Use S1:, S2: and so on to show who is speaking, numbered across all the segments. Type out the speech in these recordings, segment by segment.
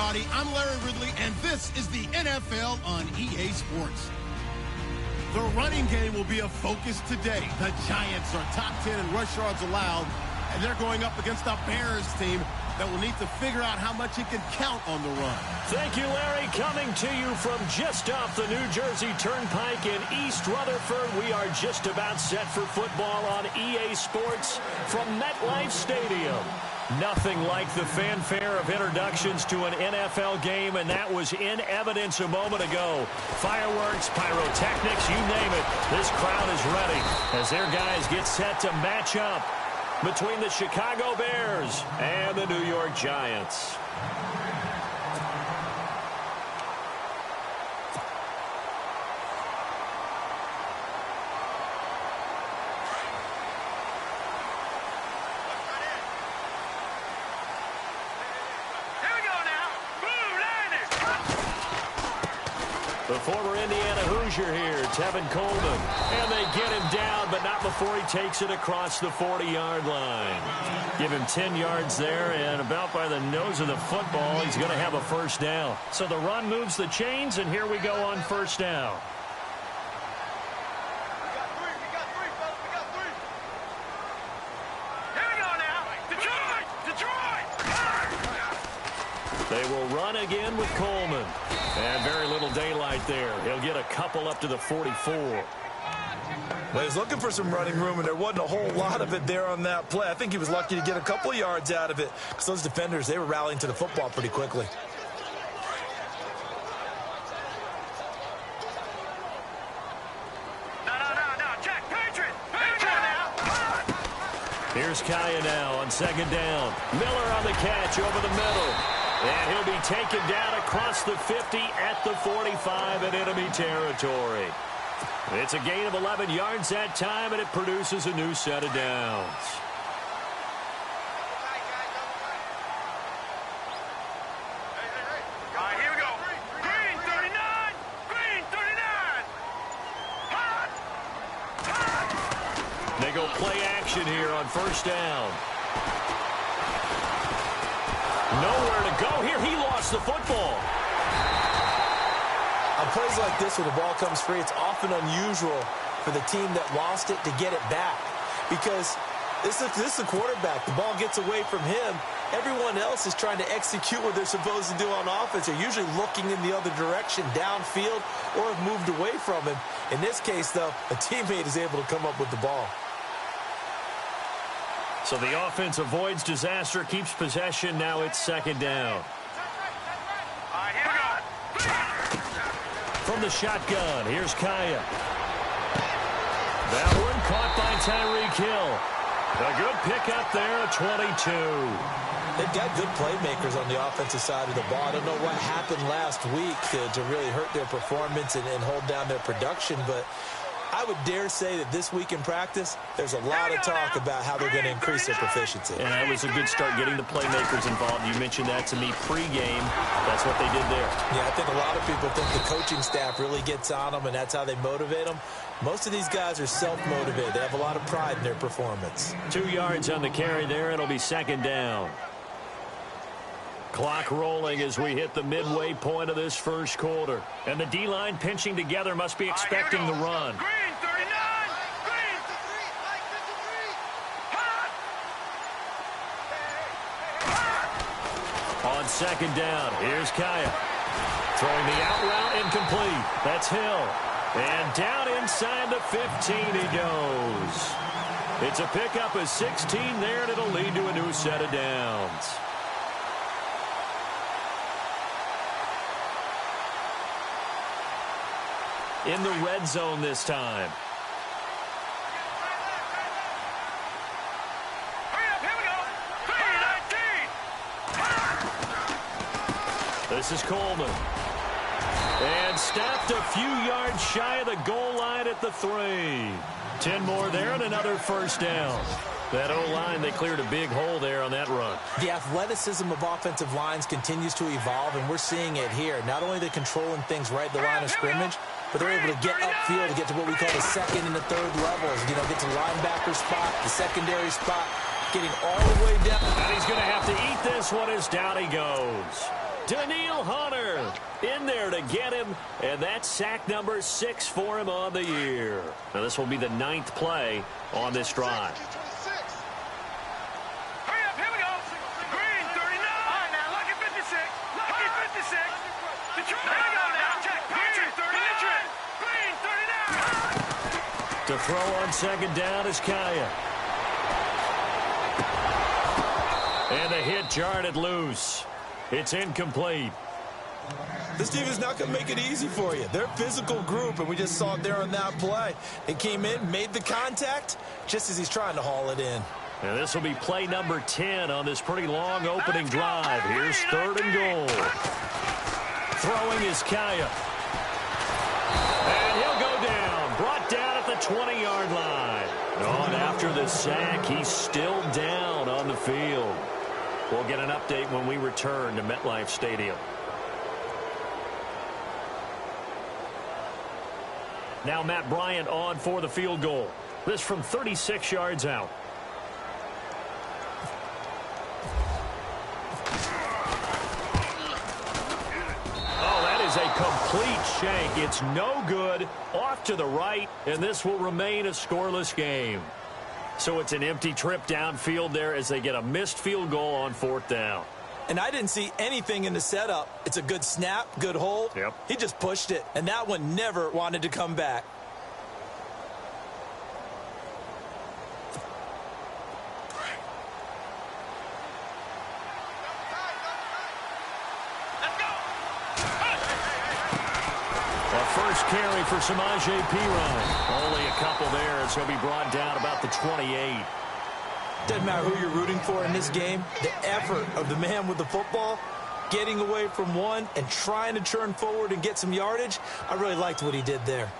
S1: everybody. I'm Larry Ridley, and this is the NFL on EA Sports. The running game will be a focus today. The Giants are top 10 in rush yards allowed, and they're going up against a Bears team that will need to figure out how much it can count on the run.
S2: Thank you, Larry. Coming to you from just off the New Jersey Turnpike in East Rutherford, we are just about set for football on EA Sports from MetLife Stadium. Nothing like the fanfare of introductions to an NFL game, and that was in evidence a moment ago. Fireworks, pyrotechnics, you name it. This crowd is ready as their guys get set to match up between the Chicago Bears and the New York Giants. The former Indiana Hoosier here, Tevin Coleman. And they get him down, but not before he takes it across the 40-yard line. Give him 10 yards there, and about by the nose of the football, he's going to have a first down. So the run moves the chains, and here we go on first down. They will run again with Coleman. And very little daylight there. He'll get a couple up to the 44.
S3: Well, he was looking for some running room, and there wasn't a whole lot of it there on that play. I think he was lucky to get a couple of yards out of it because those defenders, they were rallying to the football pretty quickly.
S2: Check, Patriot now. Here's Kaya now on second down. Miller on the catch over the middle. And he'll be taken down across the 50 at the 45 in enemy territory. It's a gain of 11 yards that time, and it produces a new set of downs.
S4: All right, here we go. Green 39! Green 39! Hot! Hot!
S2: They go play action here on first down. Nowhere to go here. He lost the football.
S3: On plays like this where the ball comes free, it's often unusual for the team that lost it to get it back. Because this is the quarterback. The ball gets away from him. Everyone else is trying to execute what they're supposed to do on offense. They're usually looking in the other direction, downfield, or have moved away from him. In this case, though, a teammate is able to come up with the ball.
S2: So the offense avoids disaster, keeps possession. Now it's second down.
S4: All right, here we go.
S2: From the shotgun, here's Kaya. That one caught by Tyreek Hill. A good pickup there at 22.
S3: They've got good playmakers on the offensive side of the ball. I don't know what happened last week to really hurt their performance and hold down their production, but I would dare say that this week in practice, there's a lot of talk about how they're going to increase their proficiency.
S2: And that was a good start getting the playmakers involved. You mentioned that to me pregame. That's what they did there.
S3: Yeah, I think a lot of people think the coaching staff really gets on them, and that's how they motivate them. Most of these guys are self-motivated. They have a lot of pride in their performance.
S2: 2 yards on the carry there. It'll be second down. Clock rolling as we hit the midway point of this first quarter. And the D-line pinching together must be expecting the run.
S4: Green 39! Green! Hot!
S2: On second down, here's Kaya. Throwing the out route incomplete. That's Hill. And down inside the 15 he goes. It's a pickup of 16 there, and it'll lead to a new set of downs. In the red zone this time.
S4: Hurry up, here we go. 3-19!
S2: This is Coleman. And stopped a few yards shy of the goal line at the 3. 10 more there and another first down. That O-line, they cleared a big hole there on that run.
S3: The athleticism of offensive lines continues to evolve, and we're seeing it here. Not only are they controlling things right at the line of scrimmage, but they're able to get upfield to get to what we call the second and the third levels. You know, get to linebacker spot, the secondary spot, getting all the way down.
S2: And he's going to have to eat this one as down he goes. Daniil Hunter in there to get him, and that's sack number 6 for him on the year. Now this will be the 9th play on this drive.
S4: Hurry up, here we go. Green, 39. All right, now, lucky 56. Lucky 56. Detroit, here we go now. Check. Green, 39. Green, 39.
S2: To throw on second down is Kaya. And the hit jarred it loose. It's incomplete.
S3: This team is not going to make it easy for you. They're a physical group, and we just saw it there on that play. It came in, made the contact, just as he's trying to haul it in.
S2: And this will be play number 10 on this pretty long opening drive. Here's 3rd and goal. Throwing is Kaya. And he'll go down. Brought down at the 20-yard line. On after the sack, he's still down on the field. We'll get an update when we return to MetLife Stadium. Now Matt Bryant on for the field goal. This from 36 yards out. Oh, that is a complete shank. It's no good. Off to the right, and this will remain a scoreless game. So it's an empty trip downfield there as they get a missed field goal on 4th down.
S3: And I didn't see anything in the setup. It's a good snap, good hold.
S2: Yep.
S3: He just pushed it, and that one never wanted to come back.
S2: First carry for Samaje Perine. Only a couple there as he'll be brought down about the 28.
S3: Doesn't matter who you're rooting for in this game. The effort of the man with the football, getting away from one and trying to turn forward and get some yardage, I really liked what he did there.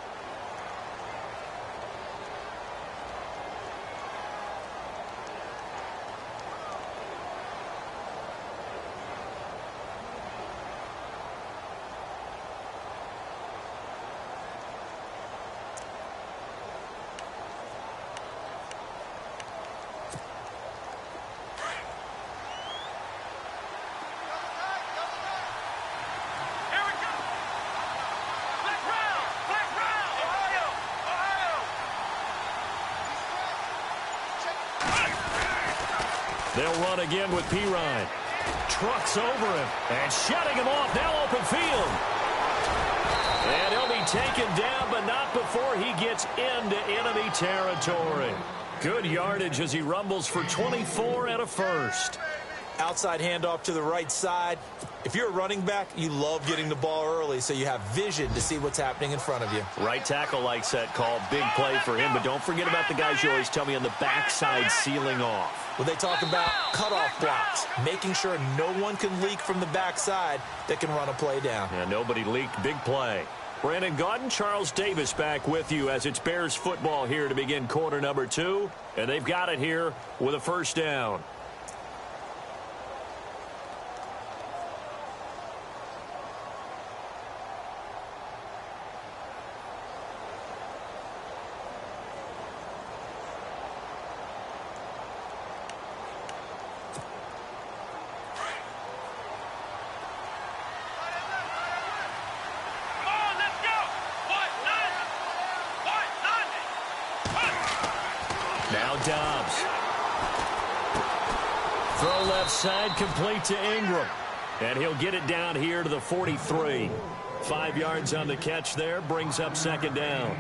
S2: They'll run again with Perine. Trucks over him and shutting him off. Now open field. And he'll be taken down, but not before he gets into enemy territory. Good yardage as he rumbles for 24 and a first.
S3: Outside handoff to the right side. If you're a running back, you love getting the ball early so you have vision to see what's happening in front of you.
S2: Right tackle likes that call. Big play for him, but don't forget about the guys you always tell me on the backside sealing off.
S3: Well, they talk about cutoff blocks, making sure no one can leak from the backside that can run a play down.
S2: Yeah, nobody leaked. Big play. Brandon Gaudin, Charles Davis back with you as it's Bears football here to begin quarter number 2. And they've got it here with a first down. Now Dobbs. Throw left side, complete to Ingram. And he'll get it down here to the 43. 5 yards on the catch there, brings up second down.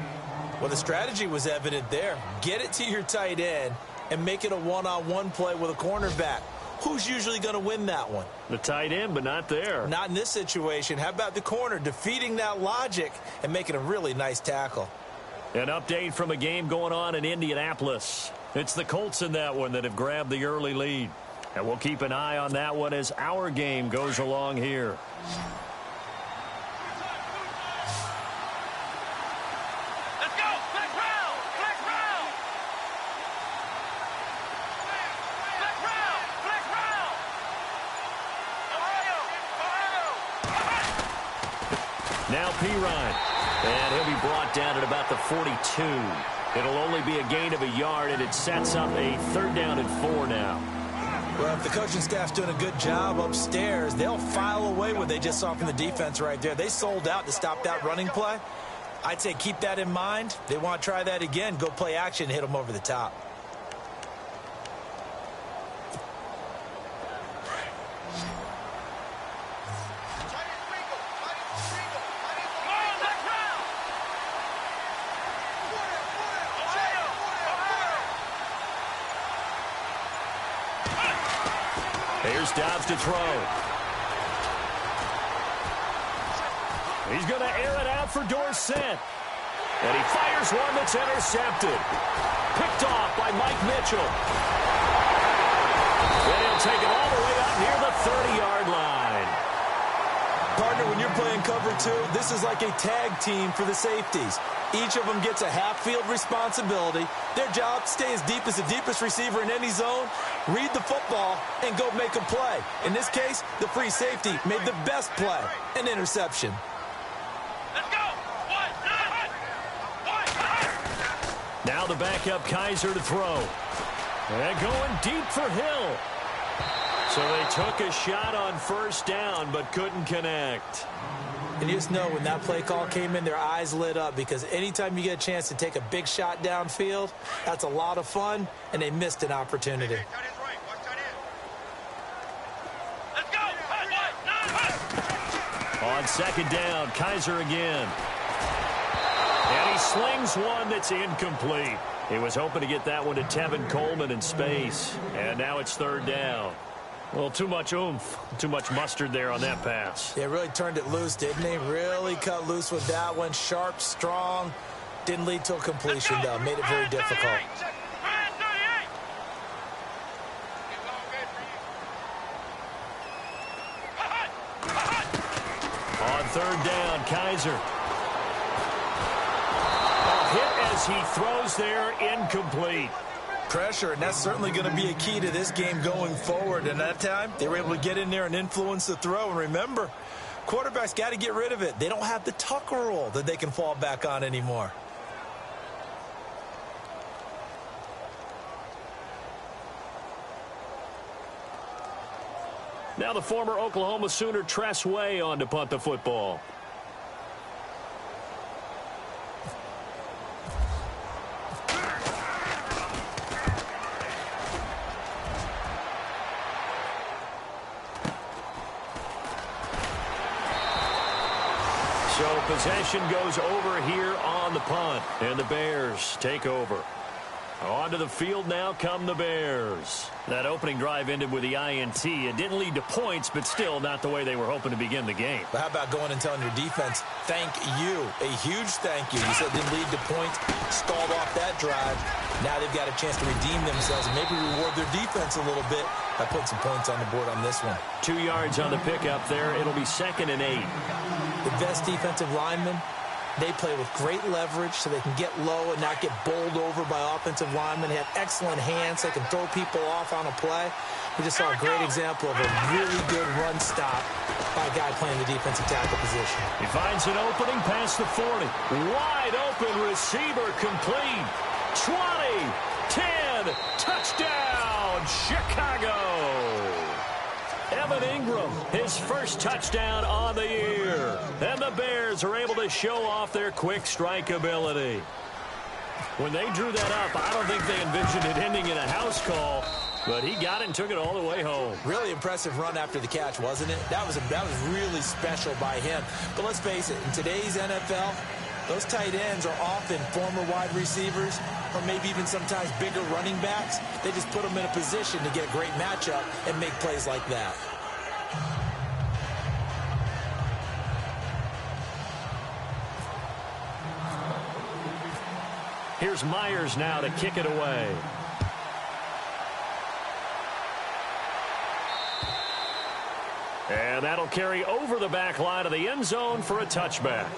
S3: Well, the strategy was evident there. Get it to your tight end and make it a one-on-one play with a cornerback. Who's usually going to win that one?
S2: The tight end, but not there.
S3: Not in this situation. How about the corner defeating that logic and making a really nice tackle?
S2: An update from a game going on in Indianapolis. It's the Colts in that one that have grabbed the early lead. And we'll keep an eye on that one as our game goes along here.
S4: Let's go! Flex round! Flex round! Flex round! Flex round! Ohio!
S2: Now Perine. And he'll be brought down at about the 42. It'll only be a gain of a yard, and it sets up a 3rd down and 4 now.
S3: Well, if the coaching staff's doing a good job upstairs, they'll file away what they just saw from the defense right there. They sold out to stop that running play. I'd say keep that in mind. They want to try that again. Go play action and hit them over the top.
S2: Here's Dobbs to throw. He's going to air it out for Dorsett. And he fires one that's intercepted. Picked off by Mike Mitchell. And he'll take it all the way out near the 30-yard line.
S3: Partner, when you're playing cover two, this is like a tag team for the safeties. Each of them gets a half-field responsibility. Their job, stay as deep as the deepest receiver in any zone, read the football, and go make a play. In this case, the free safety made the best play, an interception.
S4: Let's go.
S2: Now the backup Kaiser to throw. And going deep for Hill. So they took a shot on first down, but couldn't connect.
S3: And you just know when that play call came in, their eyes lit up, because anytime you get a chance to take a big shot downfield, that's a lot of fun, and they missed an opportunity.
S4: Let's go.
S2: On second down, Kaiser again. And he slings one that's incomplete. He was hoping to get that one to Tevin Coleman in space. And now it's third down. Well, too much oomph, too much mustard there on that pass.
S3: They really turned it loose, didn't they? Really cut loose with that one. Sharp, strong. Didn't lead to a completion, though. Made it very difficult.
S2: On third down, Kaiser. A hit as he throws there, incomplete.
S3: Pressure, and that's certainly going to be a key to this game going forward. And that time, they were able to get in there and influence the throw. And remember, quarterbacks got to get rid of it. They don't have the tuck rule that they can fall back on anymore.
S2: Now the former Oklahoma Sooner Tress Way on to punt the football. So possession goes over here on the punt, and the Bears take over. Onto the field now come the Bears. That opening drive ended with the INT. It didn't lead to points, but still not the way they were hoping to begin the game.
S3: But how about going and telling your defense, thank you, a huge thank you. You said it didn't lead to points, stalled off that drive. Now they've got a chance to redeem themselves and maybe reward their defense a little bit by putting some points on the board on this one.
S2: 2 yards on the pickup there. It'll be 2nd and 8.
S3: The best defensive linemen, they play with great leverage so they can get low and not get bowled over by offensive linemen. They have excellent hands. They can throw people off on a play. We just saw a great example of a really good run stop by a guy playing the defensive tackle position.
S2: He finds an opening past the 40. Wide open receiver complete. 20, 10, touchdown, Chicago. Evan Ingram, his first touchdown on the year. And the Bears are able to show off their quick strike ability. When they drew that up, I don't think they envisioned it ending in a house call, but he got it and took it all the way home.
S3: Really impressive run after the catch, wasn't it? That was really special by him. But let's face it, in today's NFL, those tight ends are often former wide receivers or maybe even sometimes bigger running backs. They just put them in a position to get a great matchup and make plays like that.
S2: Here's Myers now to kick it away. And that'll carry over the back line of the end zone for a touchback.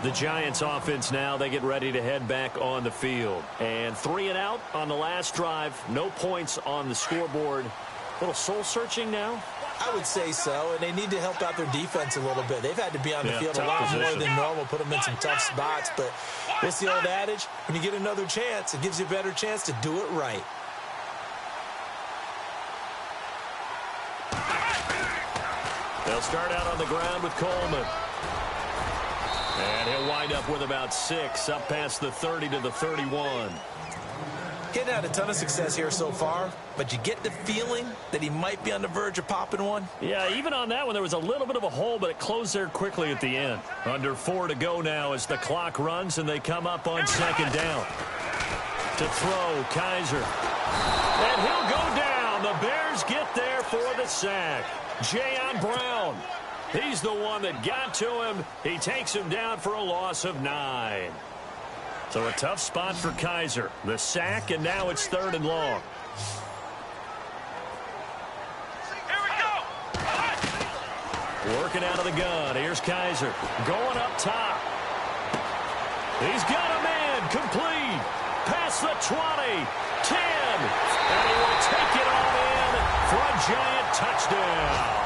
S2: The Giants offense now, they get ready to head back on the field. And 3 and out on the last drive. No points on the scoreboard. A little soul-searching now?
S3: I would say so, and they need to help out their defense a little bit. They've had to be on the field a lot more than normal, put them in some tough spots. But what's the old adage? When you get another chance, it gives you a better chance to do it right.
S2: They'll start out on the ground with Coleman. And he'll wind up with about 6, up past the 30 to the 31.
S3: He hadn't had a ton of success here so far, but you get the feeling that he might be on the verge of popping one.
S2: Yeah, even on that one, there was a little bit of a hole, but it closed there quickly at the end. Under 4 to go now as the clock runs, and they come up on second down. To throw, Kaiser. And he'll go down. The Bears get there for the sack. Jayon Brown. He's the one that got to him. He takes him down for a loss of 9. So a tough spot for Kaiser. The sack, and now it's 3rd and long.
S4: Here we go.
S2: Working out of the gun. Here's Kaiser. Going up top. He's got a man. Complete. Past the 20. 10. And he will take it all in for a giant touchdown.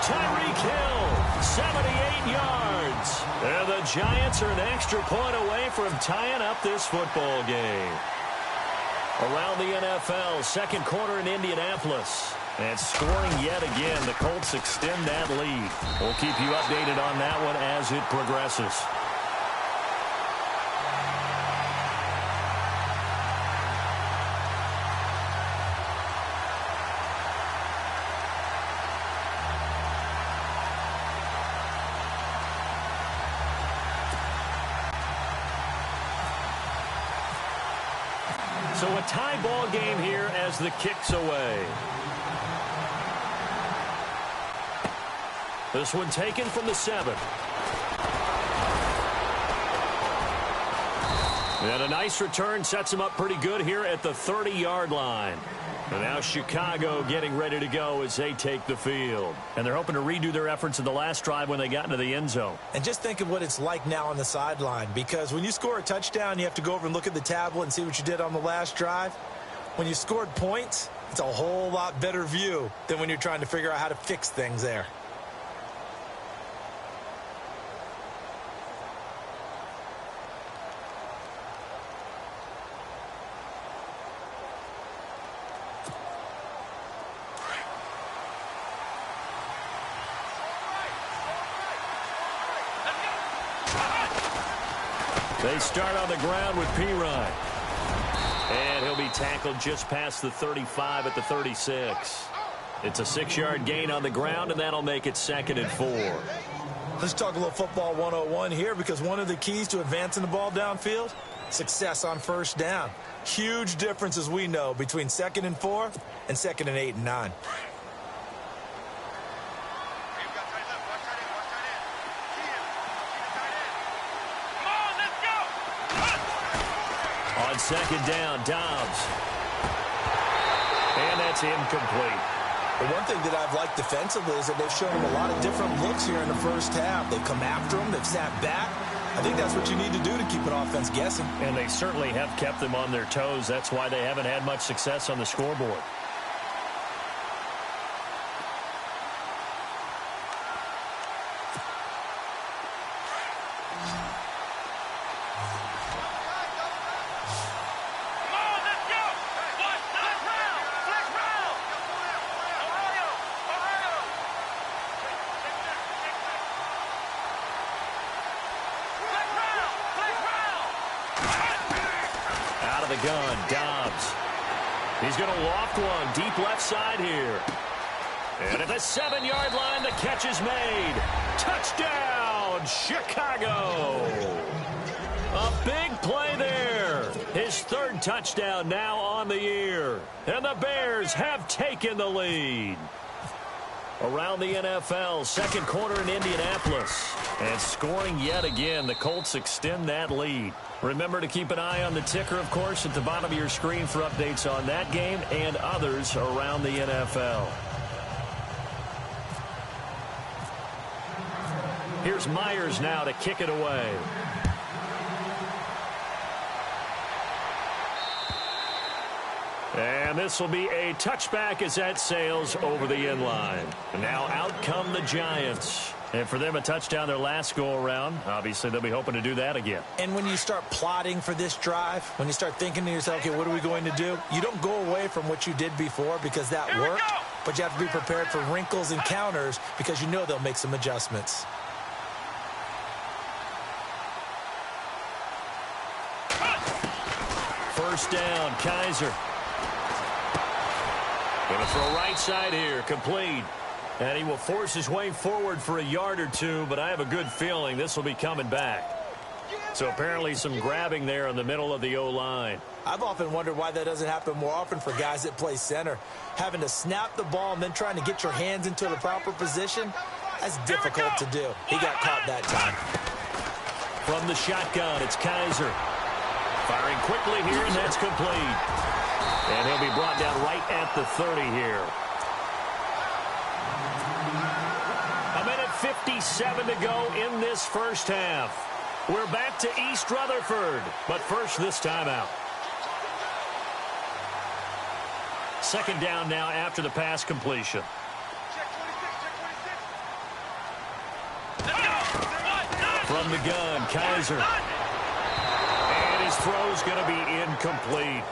S2: Tyreek Hill, 78 yards. And the Giants are an extra point away from tying up this football game. Around the NFL, second quarter in Indianapolis. And scoring yet again, the Colts extend that lead. We'll keep you updated on that one as it progresses. So a tie ball game here as the kick's away. This one taken from the 7. And a nice return sets him up pretty good here at the 30-yard line. And now Chicago getting ready to go as they take the field. And they're hoping to redo their efforts in the last drive when they got into the end zone.
S3: And just think of what it's like now on the sideline, because when you score a touchdown, you have to go over and look at the tablet and see what you did on the last drive. When you scored points, it's a whole lot better view than when you're trying to figure out how to fix things there.
S2: They start on the ground with Pirine. And he'll be tackled just past the 35 at the 36. It's a 6-yard gain on the ground, and that'll make it 2nd and 4.
S3: Let's talk a little football 101 here, because one of the keys to advancing the ball downfield, success on first down. Huge difference, as we know, between 2nd and 4 and 2nd and 8 and 9.
S2: On second down, Dobbs. And that's incomplete.
S3: The one thing that I've liked defensively is that they've shown him a lot of different looks here in the first half. They've come after him. They've sat back. I think that's what you need to do to keep an offense guessing.
S2: And they certainly have kept them on their toes. That's why they haven't had much success on the scoreboard. Gun, Dobbs. He's going to loft one deep left side here. And at the 7-yard line, the catch is made. Touchdown, Chicago. A big play there. His 3rd touchdown now on the year. And the Bears have taken the lead. Around the NFL, second quarter in Indianapolis. And scoring yet again, the Colts extend that lead. Remember to keep an eye on the ticker, of course, at the bottom of your screen for updates on that game and others around the NFL. Here's Myers now to kick it away. And this will be a touchback as that sails over the end line. And now out come the Giants. And for them, a touchdown their last go-around. Obviously, they'll be hoping to do that again.
S3: And when you start plotting for this drive, when you start thinking to yourself, okay, what are we going to do? You don't go away from what you did before because that worked. but you have to be prepared for wrinkles and counters because you know they'll make some adjustments.
S2: First down, Kaiser. Going to throw right side here, complete. And he will force his way forward for a yard or two, but I have a good feeling this will be coming back. So apparently some grabbing there in the middle of the O-line.
S3: I've often wondered why that doesn't happen more often for guys that play center. Having to snap the ball and then trying to get your hands into the proper position, that's difficult to do. He got caught that time.
S2: From the shotgun, it's Kaiser. Firing quickly here, and that's complete. And he'll be brought down right at the 30 here. A minute 57 to go in this first half. We're back to East Rutherford, but first this timeout. Second down now after the pass completion. From the gun, Kaiser. And his throw's going to be incomplete.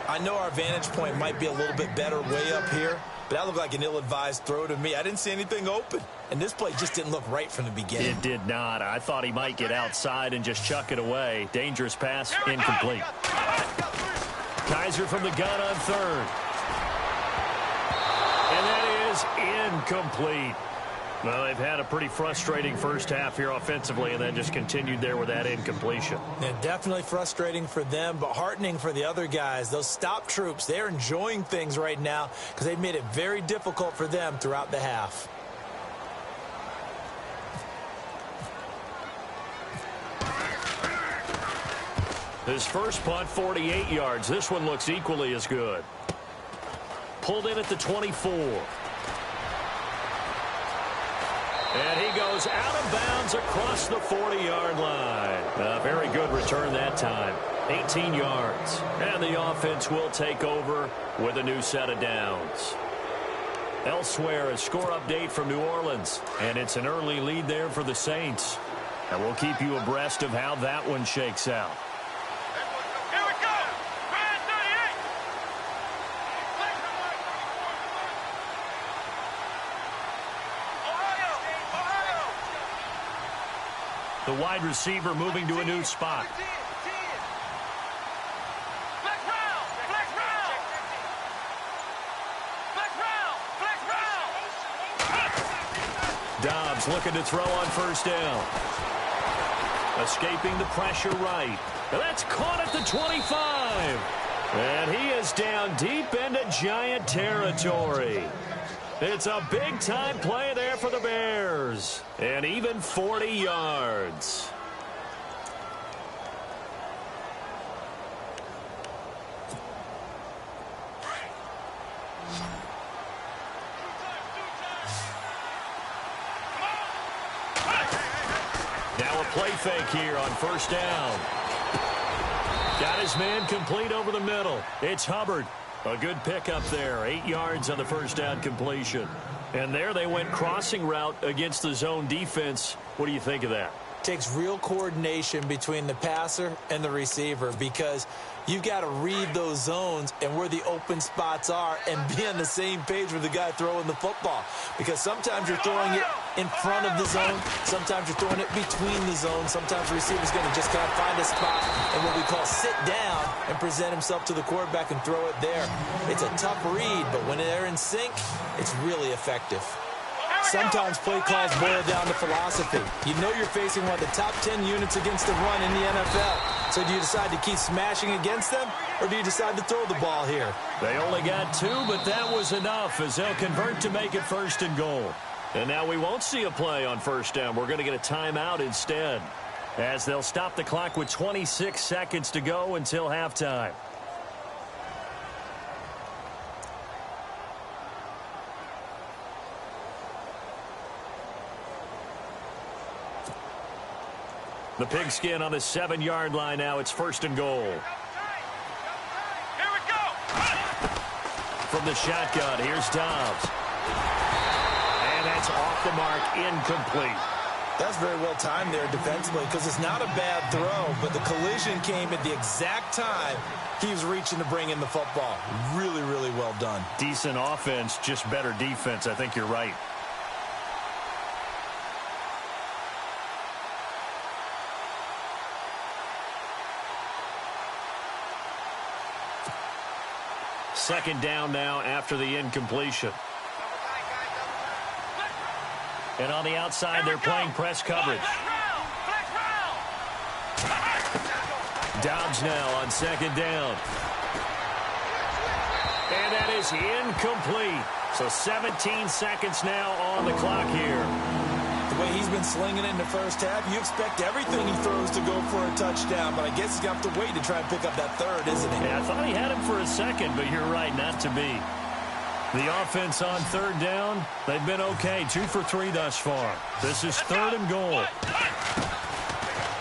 S3: I know our vantage point might be a little bit better way up here, but that looked like an ill-advised throw to me. I didn't see anything open, and this play just didn't look right from the beginning.
S2: It did not. I thought he might get outside and just chuck it away. Dangerous pass, incomplete. Kaiser from the gun on third. And that is incomplete. Well, they've had a pretty frustrating first half here offensively, and then just continued there with that incompletion.
S3: Yeah, definitely frustrating for them, but heartening for the other guys. Those stop troops, they're enjoying things right now because they've made it very difficult for them throughout the half.
S2: His first punt, 48 yards. This one looks equally as good. Pulled in at the 24. And he goes out of bounds across the 40-yard line. A very good return that time. 18 yards. And the offense will take over with a new set of downs. Elsewhere, a score update from New Orleans. And it's an early lead there for the Saints. And we'll keep you abreast of how that one shakes out. The wide receiver moving to a new spot. Dobbs looking to throw on first down. Escaping the pressure right. And that's caught at the 25. And he is down deep into Giant territory. It's a big-time play there for the Bears. And even 40 yards. Now a play fake here on first down. Got his man complete over the middle. It's Hubbard. A good pickup there. 8 yards on the first down completion. And there they went crossing route against the zone defense. What do you think of that?
S3: Takes real coordination between the passer and the receiver because you've got to read those zones and where the open spots are and be on the same page with the guy throwing the football. Because sometimes you're throwing it in front of the zone. Sometimes you're throwing it between the zones. Sometimes the receiver's going to just kind of find a spot and what we call sit down and present himself to the quarterback and throw it there. It's a tough read, but when they're in sync, it's really effective. Sometimes play calls boil down to philosophy. You know you're facing one of the top 10 units against the run in the NFL. So do you decide to keep smashing against them, or do you decide to throw the ball here?
S2: They only got 2, but that was enough as they'll convert to make it first and goal. And now we won't see a play on first down. We're going to get a timeout instead, as they'll stop the clock with 26 seconds to go until halftime. The pigskin on the 7-yard line now. It's first and goal.
S4: Here we go.
S2: From the shotgun, here's Dobbs. And that's off the mark, incomplete.
S3: That's very well timed there defensively because it's not a bad throw, but the collision came at the exact time he was reaching to bring in the football. Really, really well done.
S2: Decent offense, just better defense. I think you're right. Second down now after the incompletion. And on the outside, they're playing press coverage. Dobbs now on second down. And that is incomplete. So 17 seconds now on the clock here.
S3: The way he's been slinging it in the first half, you expect everything he throws to go for a touchdown, but I guess he's going to have to wait to try and pick up that third, isn't he?
S2: Yeah, I thought he had him for a second, but you're right, not to be. The offense on third down, they've been okay. 2 for 3 thus far. This is third and goal.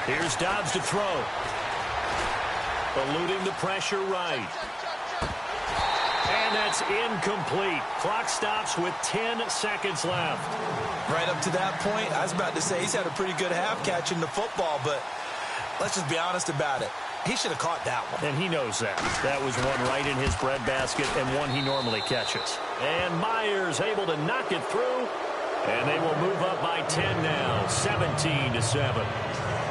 S2: Here's Dobbs to throw. Eluding the pressure right. And that's incomplete. Clock stops with 10 seconds left.
S3: Right up to that point, I was about to say he's had a pretty good half catching the football, but let's just be honest about it. He should have caught that one.
S2: And he knows that. That was one right in his breadbasket and one he normally catches. And Myers able to knock it through. And they will move up by 10 now, 17-7.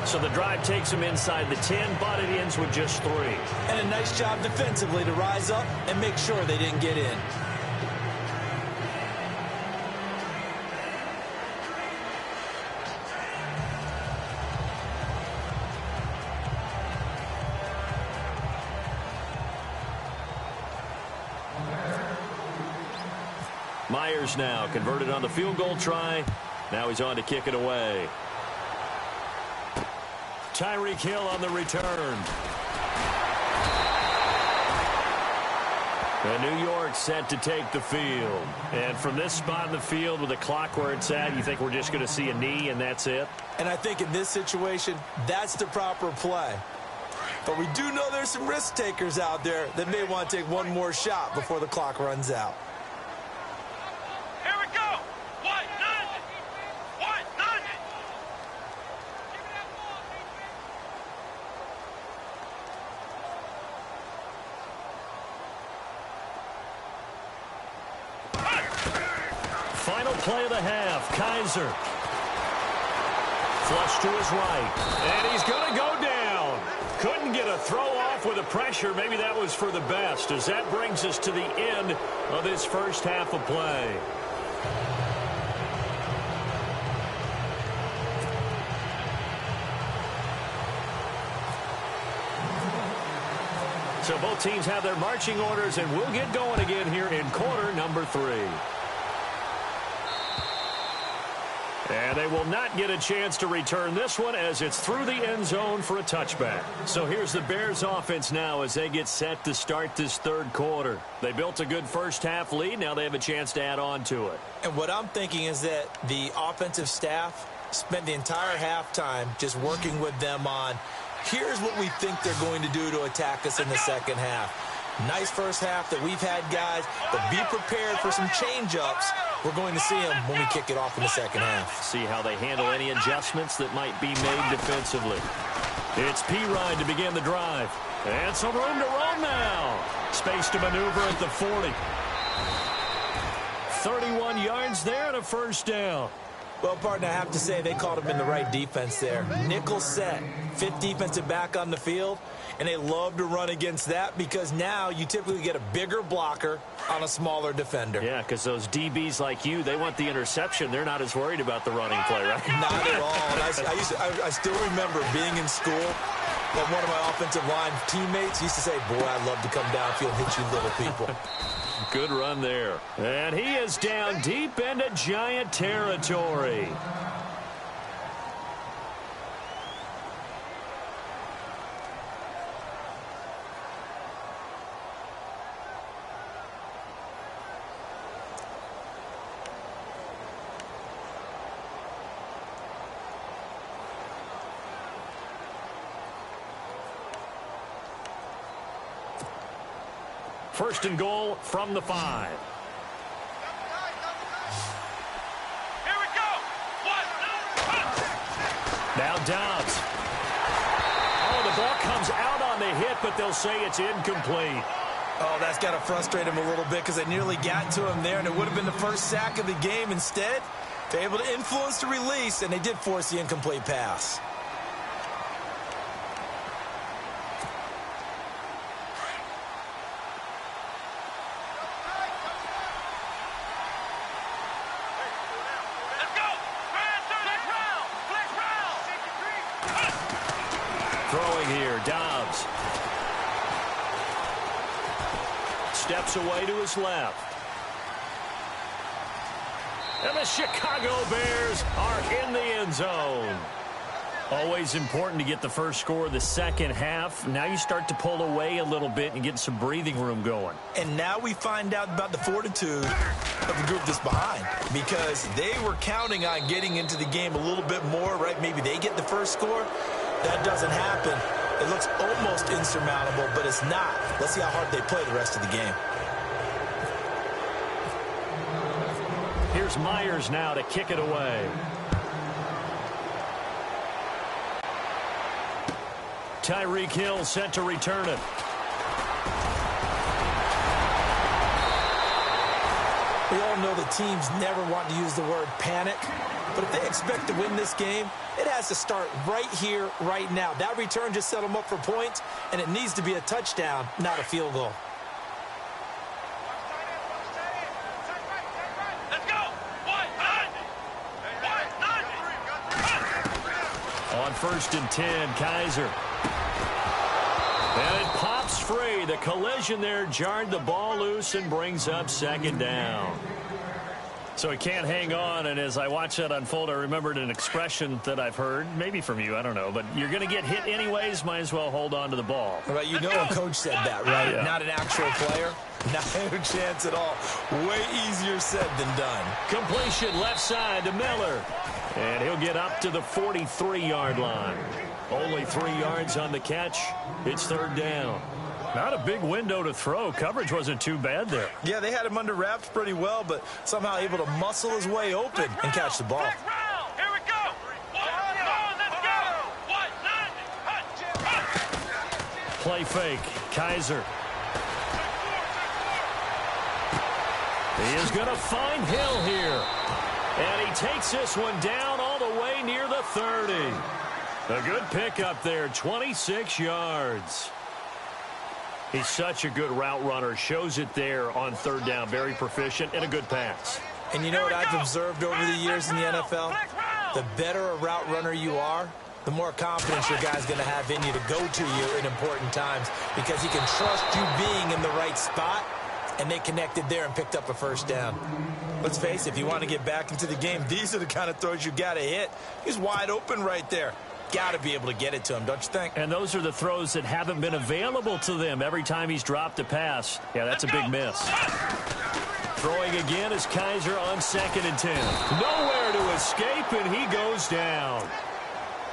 S2: So the drive takes them inside the 10, but it ends with just 3.
S3: And a nice job defensively to rise up and make sure they didn't get in.
S2: Myers now converted on the field goal try. Now he's on to kick it away. Tyreek Hill on the return. And New York set to take the field. And from this spot in the field with the clock where it's at, you think we're just going to see a knee and that's it?
S3: And I think in this situation, that's the proper play. But we do know there's some risk takers out there that may want to take one more shot before the clock runs out.
S2: Final play of the half. Kaiser. Flush to his right. And he's going to go down. Couldn't get a throw off with the pressure. Maybe that was for the best, as that brings us to the end of this first half of play. So both teams have their marching orders, and we'll get going again here in quarter number 3. And they will not get a chance to return this one as it's through the end zone for a touchback. So here's the Bears offense now as they get set to start this third quarter. They built a good first half lead. Now they have a chance to add on to it.
S3: And what I'm thinking is that the offensive staff spent the entire halftime just working with them on, here's what we think they're going to do to attack us in the second half. Nice first half that we've had, guys, but be prepared for some change-ups. We're going to see them when we kick it off in the second half.
S2: See how they handle any adjustments that might be made defensively. It's P-Ride to begin the drive. And some room to run now. Space to maneuver at the 40. 31 yards there and a first down.
S3: Well, partner, I have to say they called him in the right defense there. Nickel set, 5th defensive back on the field, and they love to run against that because now you typically get a bigger blocker on a smaller defender.
S2: Yeah, because those DBs like you, they want the interception. They're not as worried about the running play, right?
S3: Not at all. And I still remember being in school, and one of my offensive line teammates used to say, boy, I'd love to come downfield and hit you little people.
S2: Good run there. And he is down deep into Giant territory. First and goal from the 5.
S4: Here we go. 1, 2,
S2: Now Dobbs. Oh, the ball comes out on the hit, but they'll say it's incomplete.
S3: Oh, that's got to frustrate him a little bit because they nearly got to him there, and it would have been the first sack of the game. Instead, they're able to influence the release, and they did force the incomplete pass.
S2: Throwing here, Dobbs. Steps away to his left. And the Chicago Bears are in the end zone. Always important to get the first score of the second half. Now you start to pull away a little bit and get some breathing room going.
S3: And now we find out about the fortitude of the group that's behind, because they were counting on getting into the game a little bit more, right? Maybe they get the first score. That doesn't happen. It looks almost insurmountable, but it's not. Let's see how hard they play the rest of the game.
S2: Here's Myers now to kick it away. Tyreek Hill set to return it.
S3: We all know the teams never want to use the word panic, but if they expect to win this game, it has to start right here, right now. That return just set them up for points, and it needs to be a touchdown, not a field goal.
S4: Let's go.
S2: On 1st and 10, Kaiser. And it pops free. The collision there jarred the ball loose and brings up 2nd down. So he can't hang on, and as I watch that unfold, I remembered an expression that I've heard, maybe from you, I don't know, but you're going to get hit anyways, might as well hold on to the ball.
S3: Right, you know a coach said that, right?
S2: Yeah.
S3: Not an actual player. Not a chance at all. Way easier said than done.
S2: Completion left side to Miller. And he'll get up to the 43-yard line. Only 3 yards on the catch. It's 3rd down. Not a big window to throw. Coverage wasn't too bad there.
S3: Yeah, they had him under wraps pretty well, but somehow able to muscle his way open and catch the ball.
S4: Here we go. Let's go.
S2: Play fake. Kaiser. He is going to find Hill here. And he takes this one down all the way near the 30. A good pickup there, 26 yards. He's such a good route runner. Shows it there on 3rd down. Very proficient and a good pass.
S3: And you know what I've observed over the years in the NFL? The better a route runner you are, the more confidence your guy's going to have in you to go to you in important times, because he can trust you being in the right spot, and they connected there and picked up a 1st down. Let's face it, if you want to get back into the game, these are the kind of throws you got to hit. He's wide open right there. Got to be able to get it to him, don't you think?
S2: And those are the throws that haven't been available to them every time he's dropped a pass. Yeah, that's a big miss. Throwing again is Kaiser on 2nd and 10. Nowhere to escape, and he goes down.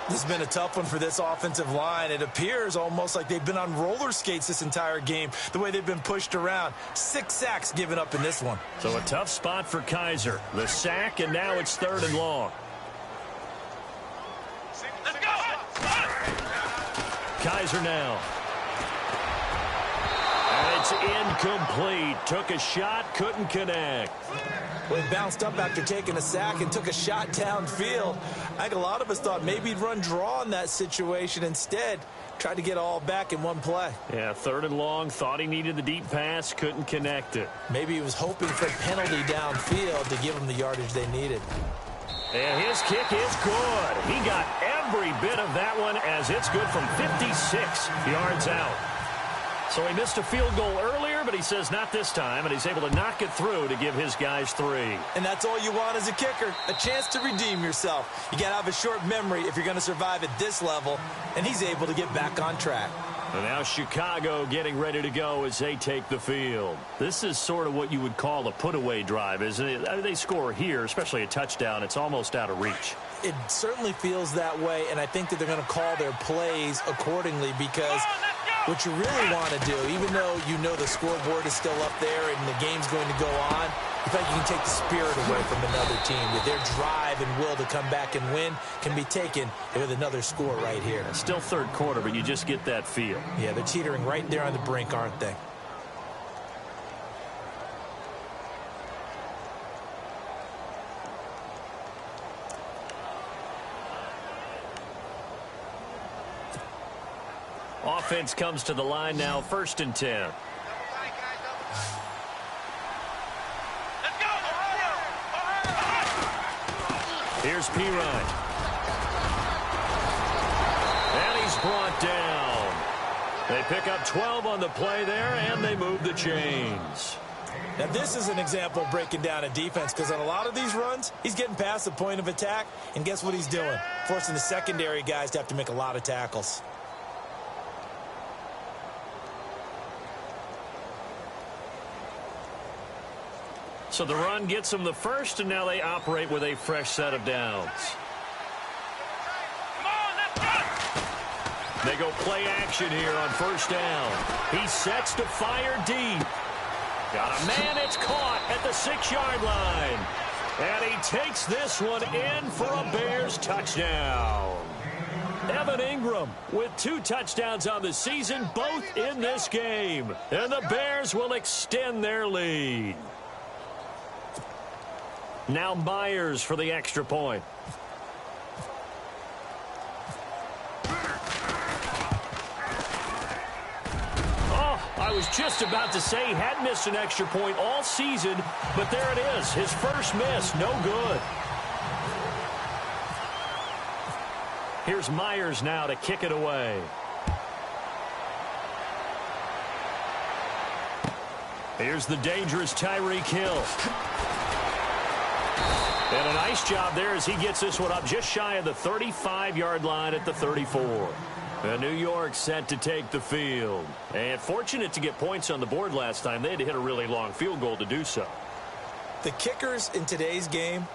S3: This has been a tough one for this offensive line. It appears almost like they've been on roller skates this entire game, the way they've been pushed around. 6 sacks given up in this one.
S2: So a tough spot for Kaiser. The sack, and now it's 3rd and long.
S4: Let's go.
S2: Kaiser now. And it's incomplete. Took a shot, couldn't connect.
S3: Well, he bounced up after taking a sack and took a shot downfield. I think a lot of us thought maybe he'd run draw in that situation. Instead, tried to get it all back in one play.
S2: Yeah, 3rd and long. Thought he needed the deep pass, couldn't connect it.
S3: Maybe he was hoping for a penalty downfield to give him the yardage they needed.
S2: And his kick is good. He got every bit of that one, as it's good from 56 yards out. So he missed a field goal earlier, but he says not this time, and he's able to knock it through to give his guys 3.
S3: And that's all you want as a kicker, a chance to redeem yourself. You got to have a short memory if you're going to survive at this level, and he's able to get back on track.
S2: And now Chicago getting ready to go as they take the field. This is sort of what you would call a put-away drive, isn't it? I mean, they score here, especially a touchdown. It's almost out of reach.
S3: It certainly feels that way, and I think that they're going to call their plays accordingly, because what you really want to do, even though you know the scoreboard is still up there and the game's going to go on, You feel like you can take the spirit away from another team. With their drive and will to come back and win can be taken with another score right here.
S2: Still third quarter, but you just get that feel.
S3: Yeah, they're teetering right there on the brink, aren't they?
S2: Offense comes to the line now, 1st and 10. Here's Pirine. And he's brought down. They pick up 12 on the play there, and they move the chains.
S3: Now, this is an example of breaking down a defense, because on a lot of these runs, he's getting past the point of attack, and guess what he's doing? Forcing the secondary guys to have to make a lot of tackles.
S2: So the run gets them the first, and now they operate with a fresh set of downs.
S4: Come on, let's go!
S2: They go play action here on 1st down. He sets to fire deep. Got a man, it's caught at the 6-yard line. And he takes this one in for a Bears touchdown. Evan Ingram with 2 touchdowns on the season, both in this game. And the Bears will extend their lead. Now Myers for the extra point. Oh, I was just about to say he had missed an extra point all season, but there it is. His first miss, no good. Here's Myers now to kick it away. Here's the dangerous Tyreek Hill. And a nice job there as he gets this one up just shy of the 35-yard line at the 34. And New York set to take the field. And fortunate to get points on the board last time. They had to hit a really long field goal to do so.
S3: The kickers in today's game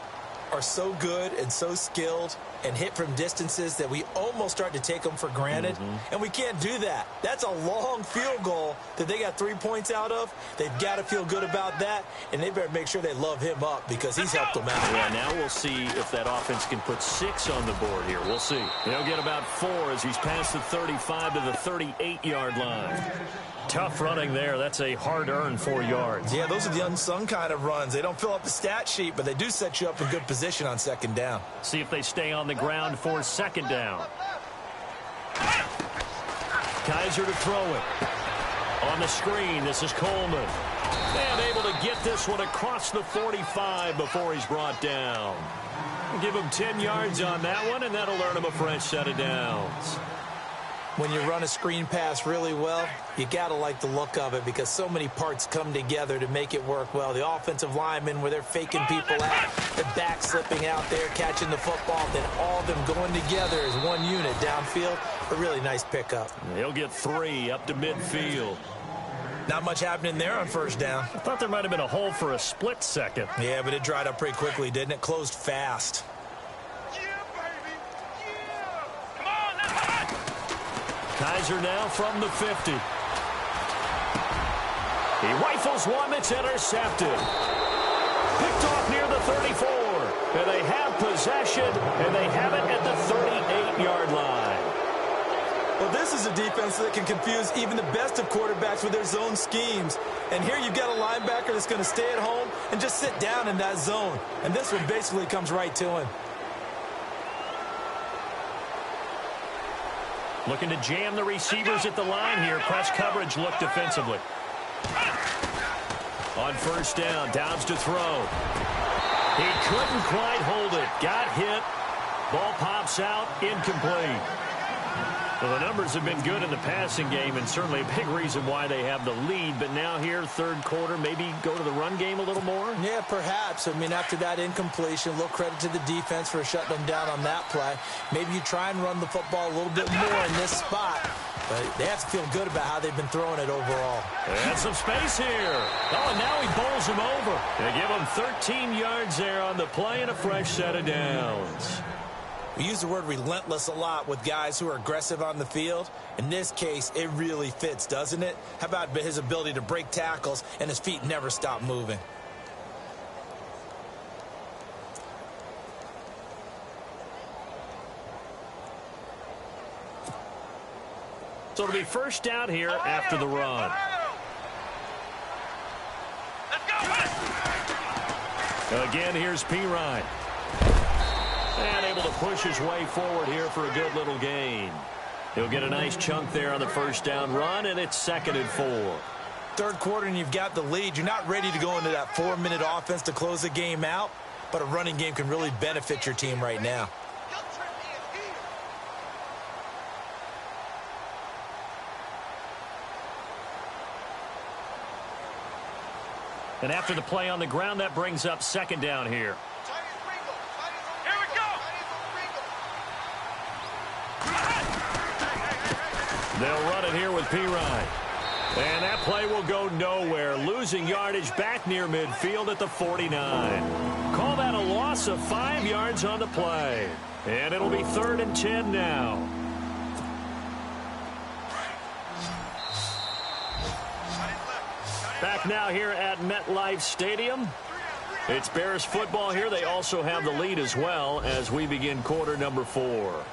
S3: are so good and so skilled and hit from distances that we almost start to take them for granted. And we can't do that. That's a long field goal that they got 3 points out of. They've got to feel good about that, and they better make sure they love him up because he's helped them out.
S2: Yeah, now we'll see if that offense can put 6 on the board here. We'll see. He'll get about 4 as he's past the 35 to the 38-yard line. Tough running there. That's a hard-earned 4 yards.
S3: Yeah, those are the unsung kind of runs. They don't fill up the stat sheet, but they do set you up in good position on 2nd down.
S2: See if they stay on the ground for 2nd down. Kaiser to throw it. On the screen, this is Coleman. And able to get this one across the 45 before he's brought down. Give him 10 yards on that one, and that'll earn him a fresh set of downs.
S3: When you run a screen pass really well, you got to like the look of it because so many parts come together to make it work well. The offensive linemen, where they're faking people out, the back slipping out there, catching the football, then all of them going together as one unit downfield. A really nice pickup.
S2: He'll get 3 up to midfield.
S3: Not much happening there on 1st down.
S2: I thought there might have been a hole for a split second.
S3: Yeah, but it dried up pretty quickly, didn't it? Closed fast.
S2: Kaiser now from the 50. He rifles one that's intercepted. Picked off near the 34. And they have possession, and they have it at the 38-yard line.
S3: Well, this is a defense that can confuse even the best of quarterbacks with their zone schemes. And here you've got a linebacker that's going to stay at home and just sit down in that zone. And this one basically comes right to him.
S2: Looking to jam the receivers at the line here. Press coverage look defensively. On 1st down, Downs to throw. He couldn't quite hold it. Got hit. Ball pops out. Incomplete. Well, the numbers have been good in the passing game, and certainly a big reason why they have the lead. But now here, 3rd quarter, maybe go to the run game a little more?
S3: Yeah, perhaps. I mean, after that incompletion, a little credit to the defense for shutting them down on that play. Maybe you try and run the football a little bit more in this spot. But they have to feel good about how they've been throwing it overall.
S2: And some space here. Oh, and now he bowls him over. They give him 13 yards there on the play and a fresh set of downs.
S3: We use the word relentless a lot with guys who are aggressive on the field. In this case, it really fits, doesn't it? How about his ability to break tackles and his feet never stop moving?
S2: So it'll be first down here after the run. Again, here's Pirine. And able to push his way forward here for a good little gain. He'll get a nice chunk there on the first down run, and it's 2nd and 4.
S3: Third quarter, and you've got the lead. You're not ready to go into that 4-minute offense to close the game out, but a running game can really benefit your team right now.
S2: And after the play on the ground, that brings up 2nd down here.
S4: Here we go.
S2: They'll run it here with Pirine. And that play will go nowhere, losing yardage back near midfield at the 49. Call that a loss of 5 yards on the play. And it'll be 3rd and 10 now. Back now here at MetLife Stadium. It's Bears football here. They also have the lead as well as we begin quarter number 4.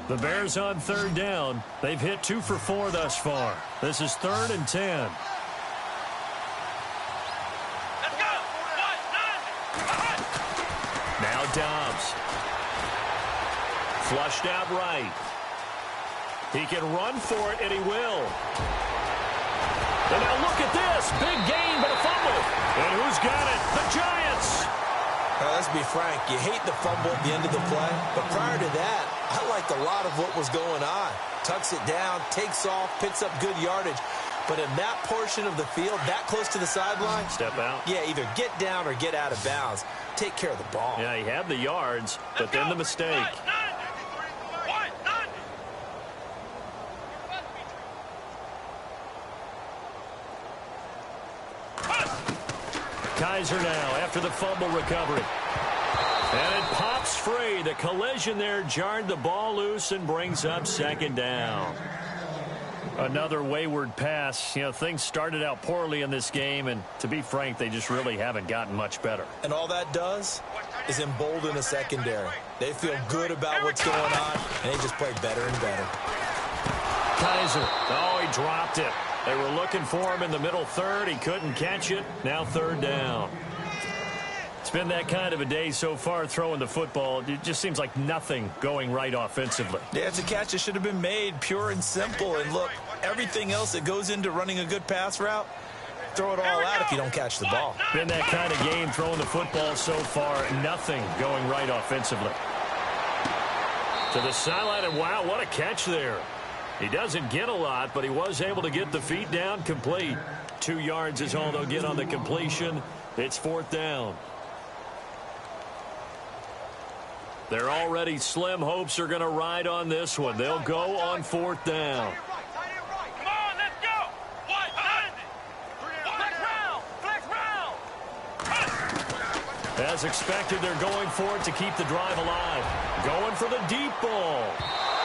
S2: The Bears on 3rd down. They've hit 2 for 4 thus far. This is 3rd and 10. Now Dobbs. Flushed out right. He can run for it, and he will. And now look at this. Big gain, but a fumble. And who's got it? The Giants.
S3: Let's be frank. You hate the fumble at the end of the play. But prior to that, I liked a lot of what was going on. Tucks it down, takes off, picks up good yardage. But in that portion of the field, that close to the sideline,
S2: step out.
S3: Yeah, either get down or get out of bounds. Take care of the ball.
S2: Yeah, he had the yards, but then the mistake. Kaiser now after the fumble recovery. And it pops free. The collision there jarred the ball loose and brings up 2nd down. Another wayward pass. You know, things started out poorly in this game, and to be frank, they just really haven't gotten much better.
S3: And all that does is embolden a secondary. They feel good about what's going on, and they just play better and better.
S2: Kaiser. Oh, he dropped it. They were looking for him in the middle third. He couldn't catch it. Now 3rd down. It's been that kind of a day so far throwing the football. It just seems like nothing going right offensively.
S3: Yeah, it's a catch that should have been made, pure and simple. And look, everything else that goes into running a good pass route, throw it all out if you don't catch the ball.
S2: Been that kind of game throwing the football so far. Nothing going right offensively. To the sideline, and wow, what a catch there. He doesn't get a lot, but he was able to get the feet down complete. 2 yards is all they'll get on the completion. It's 4th down. Their already slim hopes are going to ride on this one. They'll go on 4th down.
S4: Come on, let's go. Flex round.
S2: As expected, they're going for it to keep the drive alive. Going for the deep ball.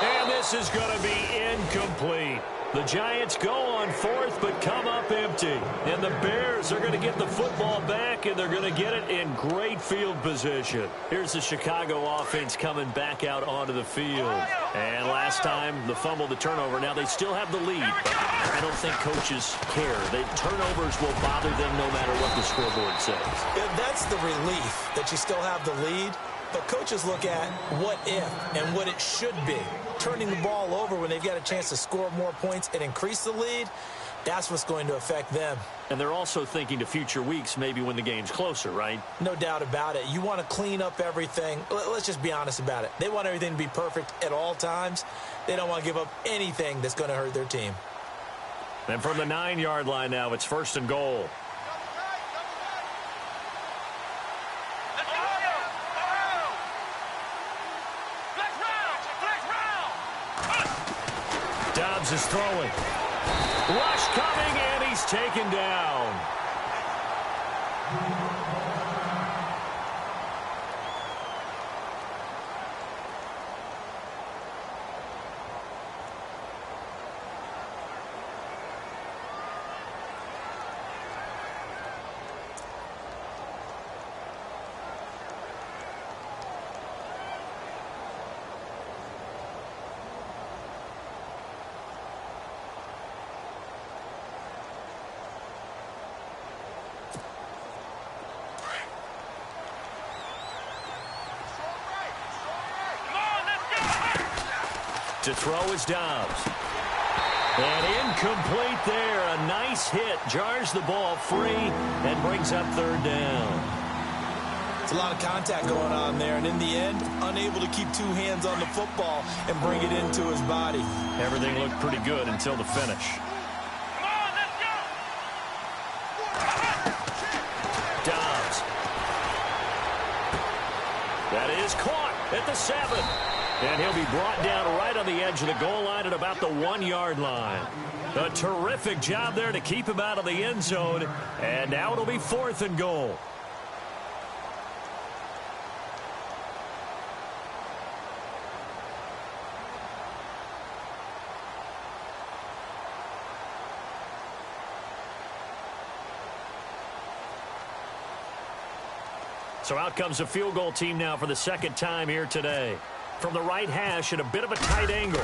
S2: And this is going to be incomplete. The Giants go on 4th, but come up empty. And the Bears are going to get the football back, and they're going to get it in great field position. Here's the Chicago offense coming back out onto the field. And last time, the fumble, the turnover. Now they still have the lead, but I don't think coaches care. Turnovers will bother them no matter what the scoreboard says.
S3: Yeah, that's the relief that you still have the lead. But coaches look at what if and what it should be. Turning the ball over when they've got a chance to score more points and increase the lead, that's what's going to affect them.
S2: And they're also thinking to future weeks, maybe when the game's closer, right?
S3: No doubt about it. You want to clean up everything. Let's just be honest about it. They want everything to be perfect at all times. They don't want to give up anything that's going to hurt their team.
S2: And from the 9-yard line now, it's 1st and goal. Dobbs is throwing. Rush coming, and he's taken down. To throw is Dobbs. And incomplete there. A nice hit. Jars the ball free and brings up third down.
S3: It's a lot of contact going on there, and in the end, unable to keep two hands on the football and bring it into his body.
S2: Everything looked pretty good until the finish.
S4: Come on, let's go!
S2: Dobbs. That is caught at the 7. And he'll be brought down right on the edge of the goal line at about the 1-yard line. A terrific job there to keep him out of the end zone. And now it'll be 4th and goal. So out comes the field goal team now for the second time here today. From the right hash at a bit of a tight angle.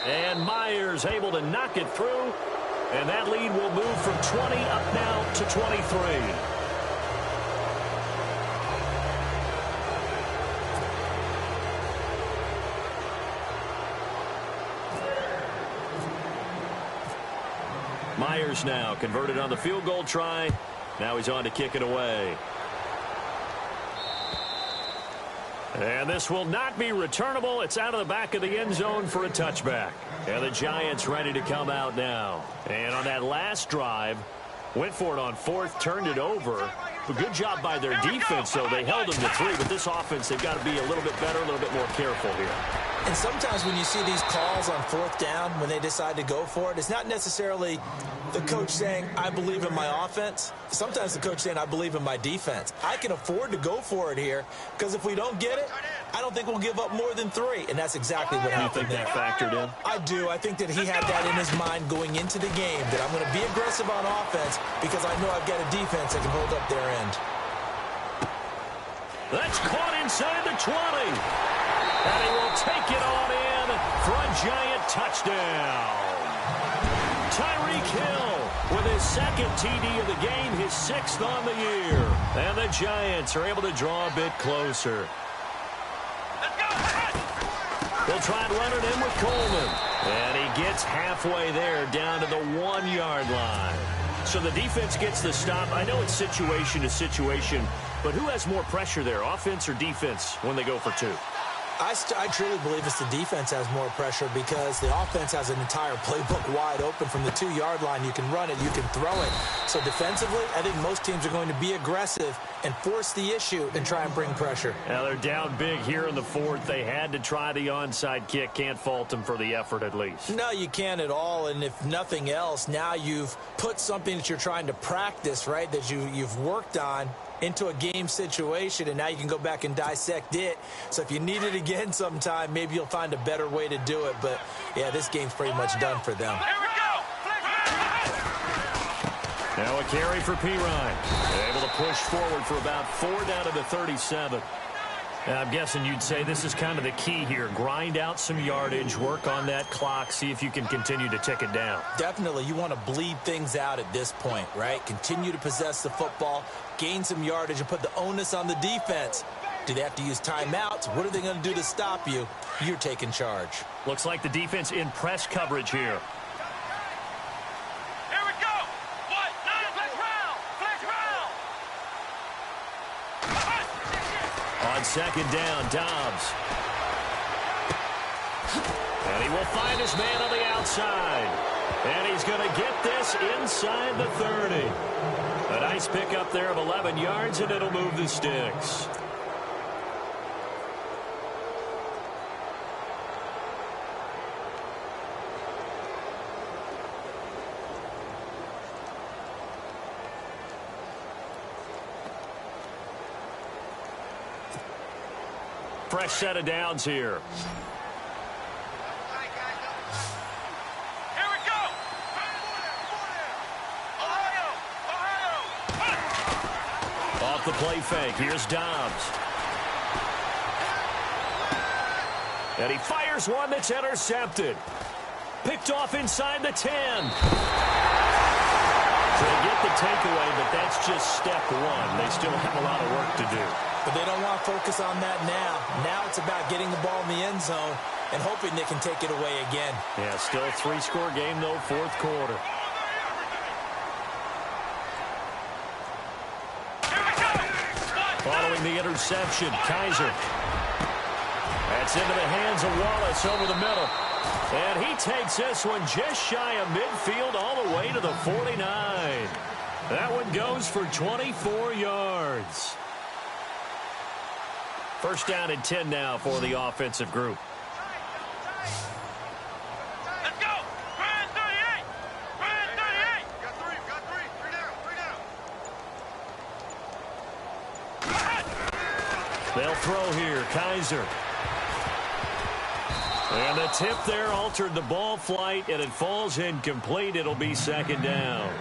S2: And Myers able to knock it through. And that lead will move from 20 up now to 23. Myers now converted on the field goal try. Now he's on to kick it away. And this will not be returnable. It's out of the back of the end zone for a touchback. And the Giants ready to come out now. And on that last drive, went for it on 4th, turned it over. A good job by their defense, though. They held them to 3. But this offense, they've got to be a little bit better, a little bit more careful here.
S3: And sometimes when you see these calls on 4th down, when they decide to go for it, it's not necessarily the coach saying, I believe in my offense. Sometimes the coach saying, I believe in my defense. I can afford to go for it here because if we don't get it, I don't think we'll give up more than 3. And that's exactly what happened there.
S2: You think that factored in?
S3: I do. I think that he had that in his mind going into the game, that I'm going to be aggressive on offense because I know I've got a defense that can hold up their end.
S2: That's caught inside the 20. And he will take it on in for a Giant touchdown. Tyreek Hill with his 2nd TD of the game, his 6th on the year. And the Giants are able to draw a bit closer. They'll try and run it in with Coleman. And he gets halfway there down to the 1-yard line. So the defense gets the stop. I know it's situation to situation, but who has more pressure there, offense or defense, when they go for 2?
S3: I truly believe it's the defense has more pressure because the offense has an entire playbook wide open from the 2-yard line. You can run it, you can throw it. So defensively, I think most teams are going to be aggressive and force the issue and try and bring pressure.
S2: Now they're down big here in the 4th. They had to try the onside kick. Can't fault them for the effort at least.
S3: No, you can't at all. And if nothing else, now you've put something that you're trying to practice, right, that you've worked on into a game situation, and now you can go back and dissect it. So if you need it again sometime, maybe you'll find a better way to do it. But, yeah, this game's pretty much done for them.
S4: Here we go!
S2: Now a carry for Pirine. Able to push forward for about 4 down to the 37. I'm guessing you'd say this is kind of the key here. Grind out some yardage, work on that clock, see if you can continue to tick it down.
S3: Definitely. You want to bleed things out at this point, right? Continue to possess the football, gain some yardage, and put the onus on the defense. Do they have to use timeouts? What are they going to do to stop you? You're taking charge.
S2: Looks like the defense in press coverage here.
S4: Here we go! What? Flex round! Flex round!
S2: On 2nd down, Dobbs. And he will find his man on the outside. And he's going to get this inside the 30. A nice pickup there of 11 yards, and it'll move the sticks. Fresh set of downs here.
S4: Here we go! Ohio!
S2: Off the play fake, here's Dobbs. And he fires one that's intercepted. Picked off inside the 10. So they get the takeaway, but that's just step 1. They still have a lot of work to do.
S3: But they don't want to focus on that now. Now it's about getting the ball in the end zone and hoping they can take it away again.
S2: Yeah, still a 3-score game, though, fourth quarter. Following the interception, Kaiser. That's into the hands of Wallace over the middle. And he takes this one just shy of midfield all the way to the 49. That one goes for 24 yards. First down and 10 now for the offensive group.
S4: Let's go! Brand 38! Brand 38! Got three. Three down.
S2: They'll throw here. Kaiser. And the tip there altered the ball flight, and it falls incomplete. It'll be second down.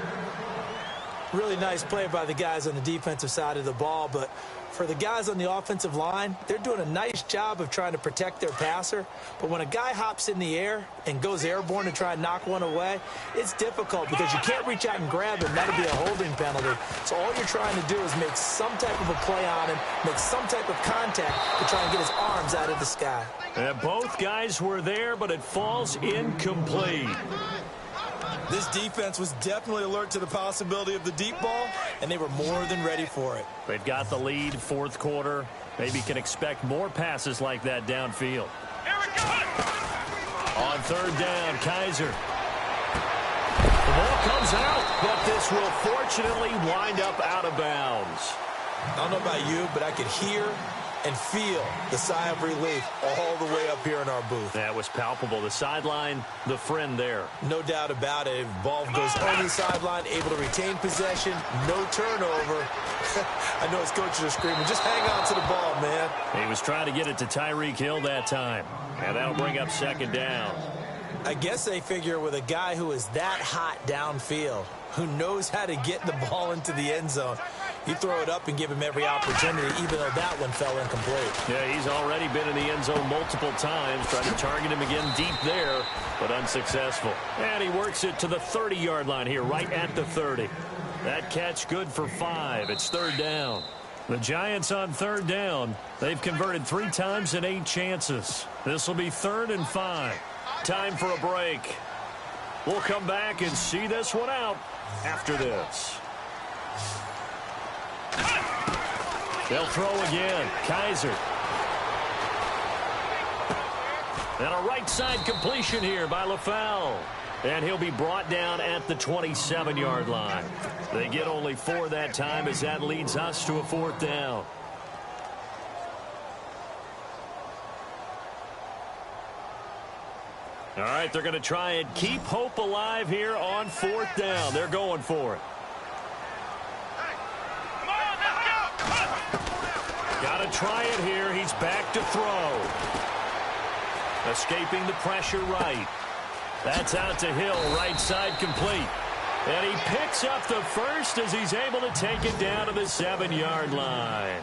S3: Really nice play by the guys on the defensive side of the ball, but for the guys on the offensive line, they're doing a nice job of trying to protect their passer. But when a guy hops in the air and goes airborne to try and knock one away, it's difficult because you can't reach out and grab him. That'll be a holding penalty. So all you're trying to do is make some type of a play on him, make some type of contact to try and get his arms out of the sky.
S2: And both guys were there, but it falls incomplete.
S3: This defense was definitely alert to the possibility of the deep ball, and they were more than ready for it.
S2: They've got the lead, fourth quarter. Maybe can expect more passes like that downfield.
S4: Here we go!
S2: On third down, Kaiser. The ball comes out, but this will fortunately wind up out of bounds.
S3: I don't know about you, but I could hear and feel the sigh of relief all the way up here in our booth.
S2: That was palpable. The sideline, the friend there.
S3: No doubt about it. Ball goes on the sideline, able to retain possession, no turnover. I know his coaches are screaming, just hang on to the ball, man.
S2: He was trying to get it to Tyreek Hill that time. And that'll bring up second down.
S3: I guess they figure with a guy who is that hot downfield, who knows how to get the ball into the end zone, you throw it up and give him every opportunity, even though that one fell incomplete.
S2: Yeah, he's already been in the end zone multiple times, trying to target him again deep there, but unsuccessful. And he works it to the 30-yard line here, right at the 30. That catch good for 5. It's third down. The Giants on third down. They've converted 3 times in 8 chances. This will be 3rd and 5. Time for a break. We'll come back and see this one out after this. They'll throw again. Kaiser. And a right side completion here by LaFell. And he'll be brought down at the 27-yard line. They get only 4 that time as that leads us to a 4th down. All right, they're going to try and keep hope alive here on 4th down. They're going for it. Got to try it here. He's back to throw. Escaping the pressure right. That's out to Hill, right side complete. And he picks up the first as he's able to take it down to the 7-yard line.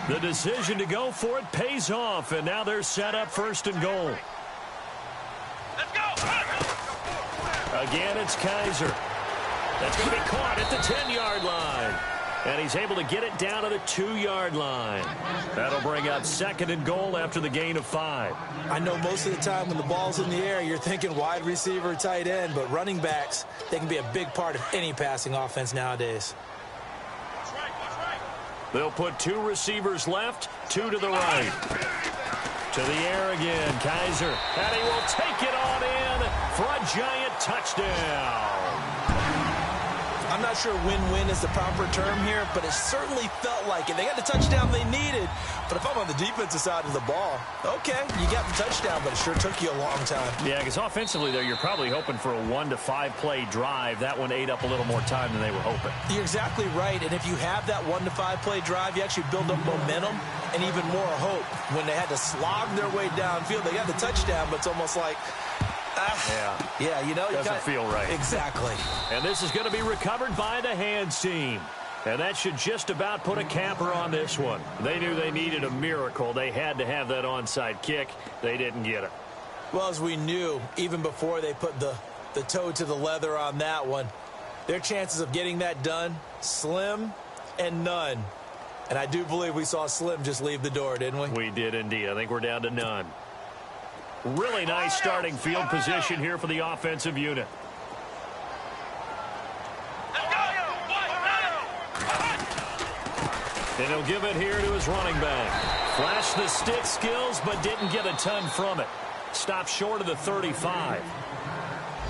S2: The decision to go for it pays off, and now they're set up 1st and goal.
S4: Let's go!
S2: Again, it's Kaiser. That's going to be caught at the 10-yard line. And he's able to get it down to the 2-yard line. That'll bring up 2nd and goal after the gain of 5.
S3: I know most of the time when the ball's in the air, you're thinking wide receiver, tight end, but running backs, they can be a big part of any passing offense nowadays.
S2: They'll put 2 receivers left, 2 to the right. To the air again, Kaiser. And he will take it on in for a giant touchdown.
S3: I'm not sure win-win is the proper term here, but it certainly felt like it. They got the touchdown they needed, but if I'm on the defensive side of the ball, okay, you got the touchdown, but it sure took you a long time.
S2: Yeah, because offensively there, you're probably hoping for a 1 to 5 play drive. That one ate up a little more time than they were hoping.
S3: You're exactly right, and if you have that 1 to 5 play drive, you actually build up momentum and even more hope. When they had to slog their way downfield, they got the touchdown, but it's almost like, yeah, you know,
S2: doesn't feel right.
S3: Exactly.
S2: And this is going to be recovered by the hands team. And that should just about put a capper on this one. They knew they needed a miracle. They had to have that onside kick. They didn't get it.
S3: Well, as we knew, even before they put the toe to the leather on that one, their chances of getting that done, slim and none. And I do believe we saw Slim just leave the door, didn't we?
S2: We did indeed. I think we're down to none. Really nice starting field position here for the offensive unit. And he'll give it here to his running back. Flashed the stick skills, but didn't get a ton from it. Stopped short of the 35.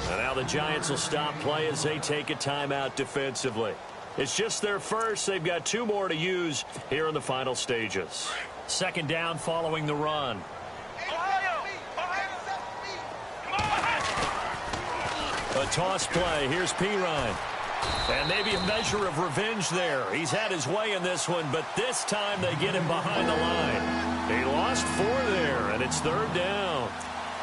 S2: And now the Giants will stop play as they take a timeout defensively. It's just their first. They've got 2 more to use here in the final stages. Second down following the run. A toss play. Here's Pirine. And maybe a measure of revenge there. He's had his way in this one, but this time they get him behind the line. He lost 4 there, and it's third down.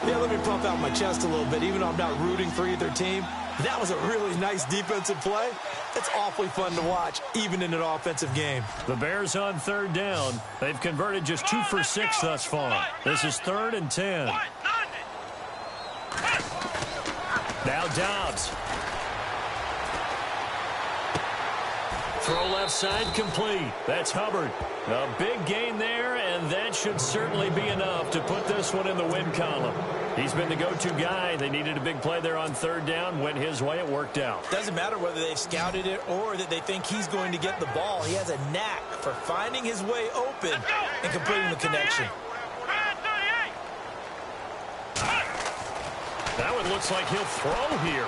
S3: Yeah, let me pump out my chest a little bit. Even though I'm not rooting for either team, that was a really nice defensive play. It's awfully fun to watch, even in an offensive game.
S2: The Bears on third down. They've converted just 2 for 6 thus far. This is 3rd and 10. Now Dobbs. Throw left side complete. That's Hubbard. A big gain there, and that should certainly be enough to put this one in the win column. He's been the go-to guy. They needed a big play there on third down. Went his way. It worked out.
S3: Doesn't matter whether they've scouted it or that they think he's going to get the ball. He has a knack for finding his way open and completing the connection.
S2: That one looks like he'll throw here.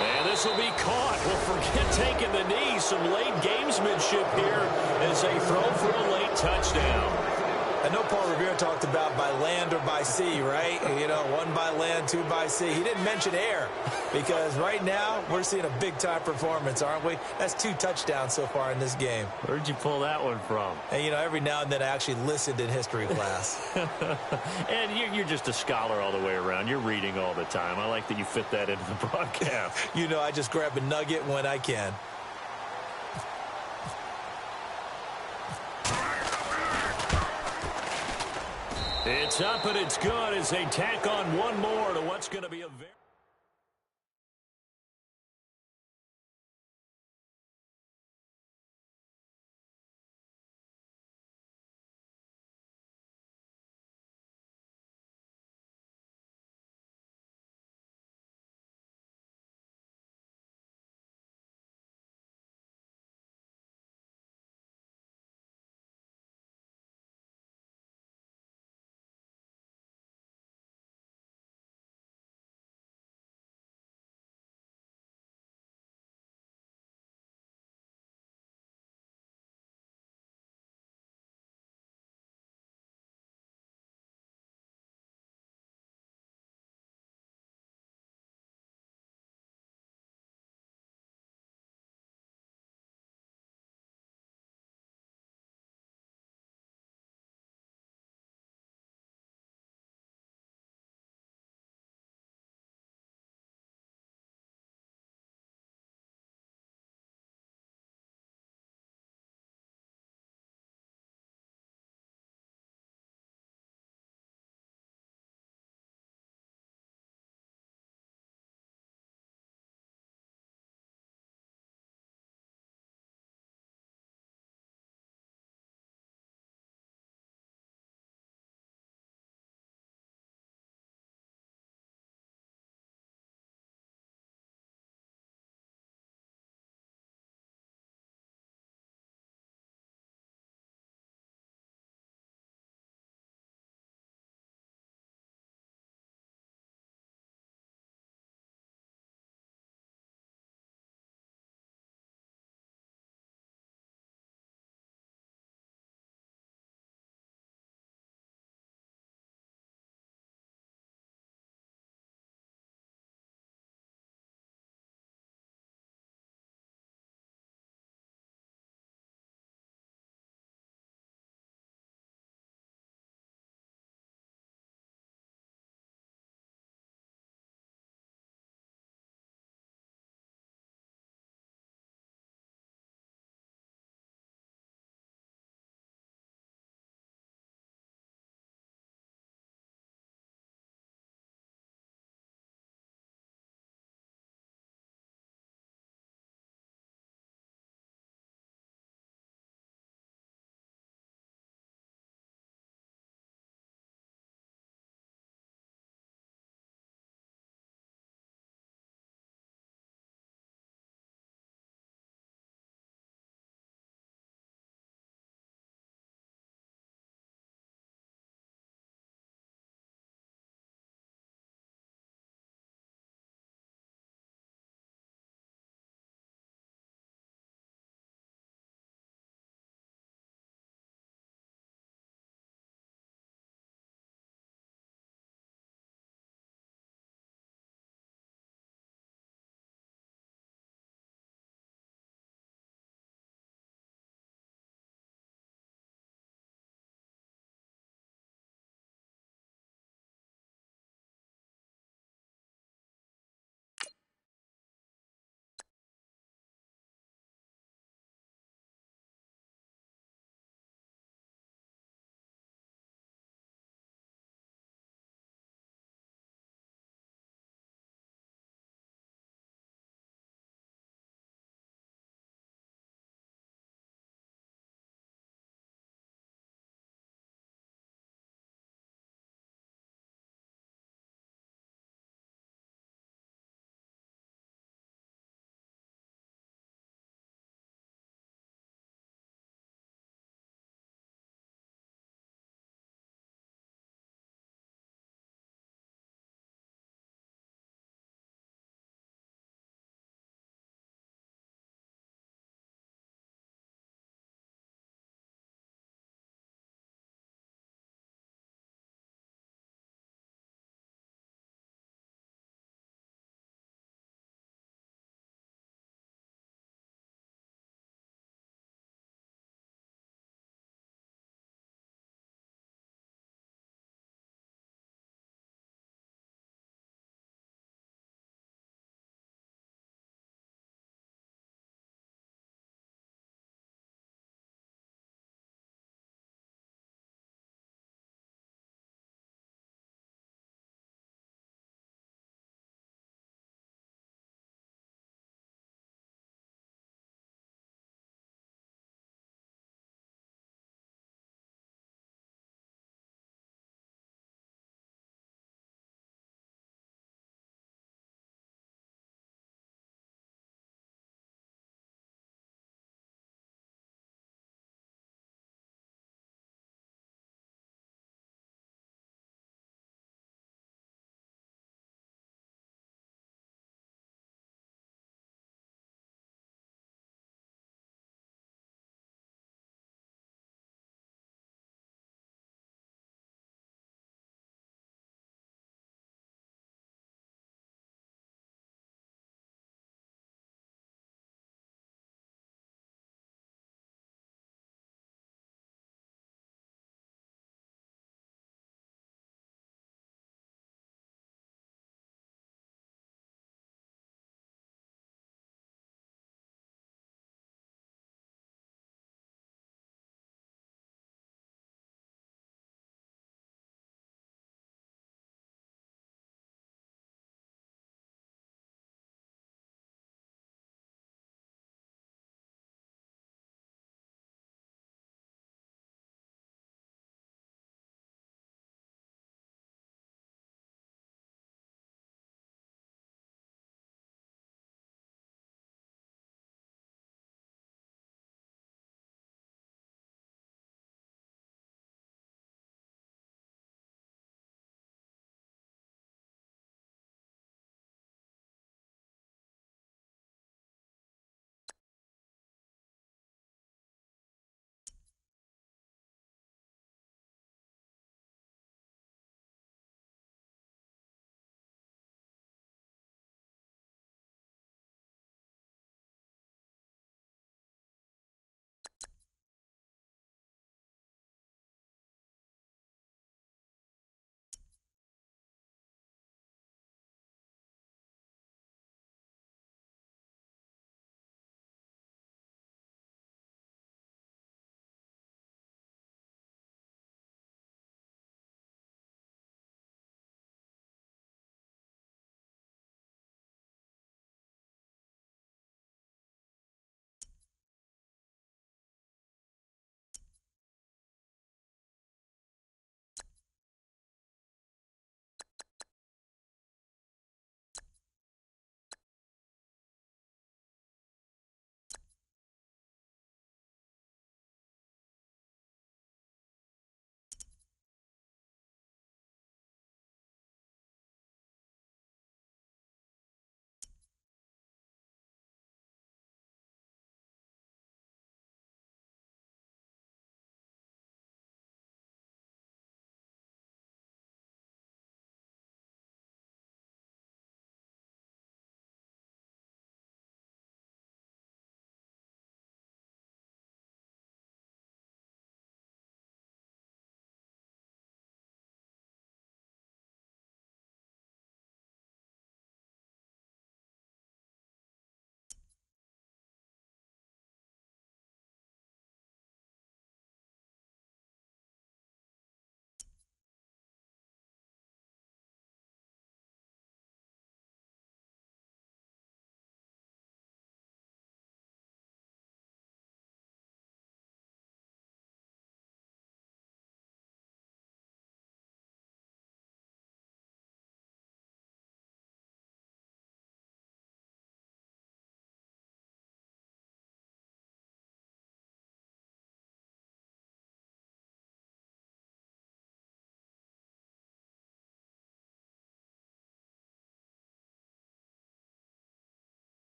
S2: And this will be caught. Well, forget taking the knee. Some late gamesmanship here as they throw for a late touchdown.
S3: I know Paul Revere talked about by land or by sea, right? You know, 1 by land, 2 by sea. He didn't mention air because right now we're seeing a big-time performance, aren't we? That's 2 touchdowns so far in this game.
S2: Where'd you pull that one from?
S3: And, you know, every now and then I actually listened in history class.
S2: And you're just a scholar all the way around. You're reading all the time. I like that you fit that into the broadcast.
S3: You know, I just grab a nugget when I can.
S2: It's up and it's good as they tack on 1 more to what's going to be a very...